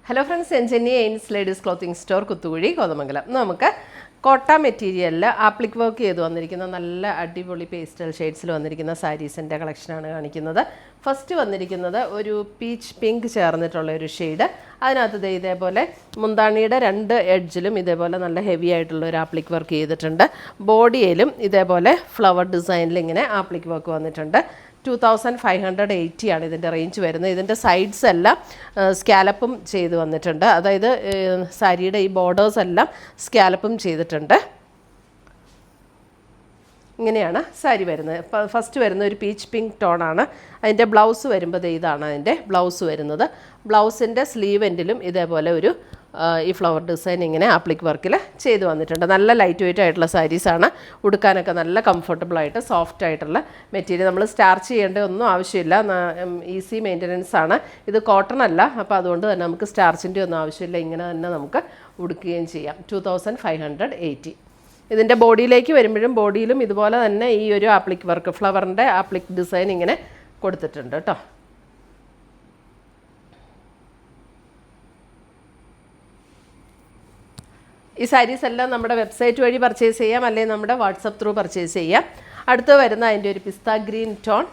Hello friends, എൻജന്യ എയിൻസ് ladies clothing store Kuthukuzhi Kothamangalam. നമുക്ക് കോട്ട മെറ്റീരിയലിൽ ആപ്ലിക് വർക്ക് ചെയ്ത് വന്നിരിക്കുന്ന നല്ല അടിപൊളി പേസ്റ്റൽ ഷെയ്ഡ്സിൽ വന്നിരിക്കുന്ന സാരീസിൻ്റെ കളക്ഷനാണ് കാണിക്കുന്നത്. ഫസ്റ്റ് വന്നിരിക്കുന്നത് ഒരു പീച്ച് പിങ്ക് ചേർന്നിട്ടുള്ള ഒരു ഷെയ്ഡ്. അതിനകത്ത് ഇതേപോലെ മുന്താണിയുടെ രണ്ട് എഡ്ജിലും ഇതേപോലെ നല്ല ഹെവി ആയിട്ടുള്ള ഒരു ആപ്ലിക് വർക്ക് ചെയ്തിട്ടുണ്ട്. ബോഡിയിലും ഇതേപോലെ ഫ്ലവർ ഡിസൈനിൽ ഇങ്ങനെ ആപ്ലിക് വർക്ക് വന്നിട്ടുണ്ട്. 2580 ആണ് ഇതിൻ്റെ റേഞ്ച് വരുന്നത്. ഇതിൻ്റെ സൈഡ്സ് എല്ലാം സ്കാലപ്പും ചെയ്ത് വന്നിട്ടുണ്ട്. അതായത് സാരിയുടെ ഈ ബോർഡേഴ്സ് എല്ലാം സ്കാലപ്പും ചെയ്തിട്ടുണ്ട്. ഇങ്ങനെയാണ് സാരി വരുന്നത്. ഫസ്റ്റ് വരുന്ന ഒരു പീച്ച് പിങ്ക് ടോണാണ്. അതിൻ്റെ ബ്ലൗസ് വരുമ്പോൾ ഇതാണ് അതിൻ്റെ ബ്ലൗസ് വരുന്നത്. ബ്ലൗസിൻ്റെ സ്ലീവ് എൻഡിലും ഇതേപോലെ ഒരു ഈ ഫ്ലവർ ഡിസൈൻ ഇങ്ങനെ ആപ്ലിക് വർക്കിൽ ചെയ്ത് വന്നിട്ടുണ്ട്. നല്ല ലൈറ്റ് വെയിറ്റ് ആയിട്ടുള്ള സാരീസാണ്. ഉടുക്കാനൊക്കെ നല്ല കംഫർട്ടബിളായിട്ട് സോഫ്റ്റ് ആയിട്ടുള്ള മെറ്റീരിയൽ. നമ്മൾ സ്റ്റാർച്ച് ചെയ്യേണ്ട ഒന്നും ആവശ്യമില്ല. ഈസി മെയിൻ്റനൻസ് ആണ്. ഇത് കോട്ടൺ അല്ല, അപ്പോൾ അതുകൊണ്ട് തന്നെ നമുക്ക് സ്റ്റാർച്ചിൻ്റെ ഒന്നും ആവശ്യമില്ല. ഇങ്ങനെ തന്നെ നമുക്ക് ഉടുക്കുകയും ചെയ്യാം. 2580. ഇതിൻ്റെ ബോഡിയിലേക്ക് വരുമ്പോഴും ബോഡിയിലും ഇതുപോലെ തന്നെ ഈ ഒരു ആപ്ലിക് വർക്ക് ഫ്ലവറിൻ്റെ ആപ്ലിക് ഡിസൈൻ ഇങ്ങനെ കൊടുത്തിട്ടുണ്ട് കേട്ടോ. ഈ സാരീസ് എല്ലാം നമ്മുടെ വെബ്സൈറ്റ് വഴി പർച്ചേസ് ചെയ്യാം, അല്ലെങ്കിൽ നമ്മുടെ വാട്സപ്പ് ത്രൂ പർച്ചേസ് ചെയ്യാം. അടുത്ത് വരുന്ന അതിൻ്റെ ഒരു പിസ്ത ഗ്രീൻ ടോൺ.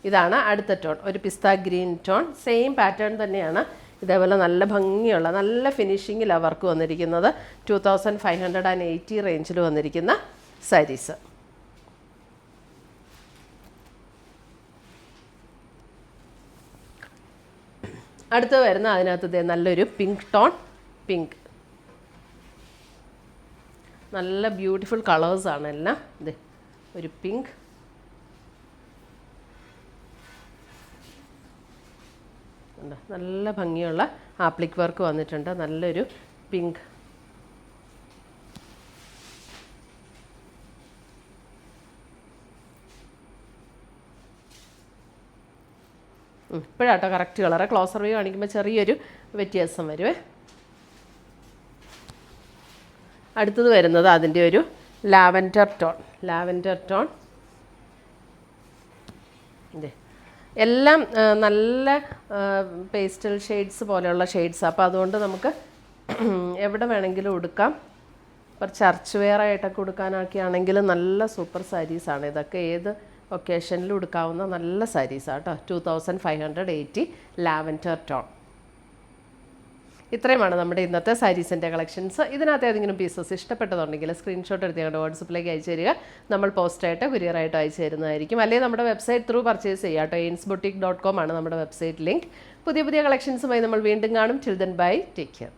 ഇതാണ് അടുത്ത ടോൺ, ഒരു പിസ്ത ഗ്രീൻ ടോൺ. സെയിം പാറ്റേൺ തന്നെയാണ്. ഇതേപോലെ നല്ല ഭംഗിയുള്ള നല്ല ഫിനിഷിങ്ങിലാണ് വർക്ക് വന്നിരിക്കുന്നത്. 2580 റേഞ്ചിൽ വന്നിരിക്കുന്ന സാരീസ്. അടുത്ത് വരുന്ന അതിനകത്ത് നല്ലൊരു പിങ്ക് ടോൺ. പിങ്ക് നല്ല ബ്യൂട്ടിഫുൾ കളേഴ്സാണ് എല്ലാം. ഒരു പിങ്ക്, നല്ല ഭംഗിയുള്ള ആപ്ലിക് വർക്ക് വന്നിട്ടുണ്ട്. നല്ലൊരു പിങ്ക്. ഇപ്പോഴാട്ടോ കറക്റ്റ് കളറ്. ക്ലോസർ വ്യൂ കാണിക്കുമ്പോൾ ചെറിയൊരു വ്യത്യാസം വരുവേ. അടുത്തത് വരുന്നത് അതിൻ്റെ ഒരു ലാവൻഡർ ടോൺ. ലാവൻഡർ ടോൺ എല്ലാം നല്ല പേസ്റ്റൽ ഷെയ്ഡ്സ് പോലെയുള്ള ഷെയ്ഡ്സ്. അപ്പോൾ അതുകൊണ്ട് നമുക്ക് എവിടെ വേണമെങ്കിലും ഉടുക്കാം. ഇപ്പോൾ ചർച്ച് വെയർ ആയിട്ടൊക്കെ ഉടുക്കാനൊക്കെ നല്ല സൂപ്പർ സാരീസാണ് ഇതൊക്കെ. ഏത് ഒക്കേഷനിലും ഉടുക്കാവുന്ന നല്ല സാരീസാണ് കേട്ടോ. 2580 ലാവൻഡർ ടോൺ. ഇത്രയുമാണ് നമ്മുടെ ഇന്നത്തെ സാരീസിൻ്റെ കളക്ഷൻസ്. ഇതിനകത്ത് ഏതെങ്കിലും പീസസ് ഇഷ്ടപ്പെട്ടതുണ്ടെങ്കിൽ സ്ക്രീൻഷോട്ട് എടുത്ത് ഞങ്ങളുടെ വാട്സപ്പിലേക്ക് അയച്ചു തരിക. നമ്മൾ പോസ്റ്റായിട്ട് കൊറിയറായിട്ട് അയച്ചു തരുന്നതായിരിക്കും. അല്ലെങ്കിൽ നമ്മുടെ വെബ്സൈറ്റ് ത്രൂ പർച്ചേസ് ചെയ്യാം കേട്ടോ. ainsboutique.com ആണ് നമ്മുടെ വെബ്സൈറ്റ് ലിങ്ക്. പുതിയ കളക്ഷൻസുമായി നമ്മൾ വീണ്ടും കാണും. Till then bye, take care.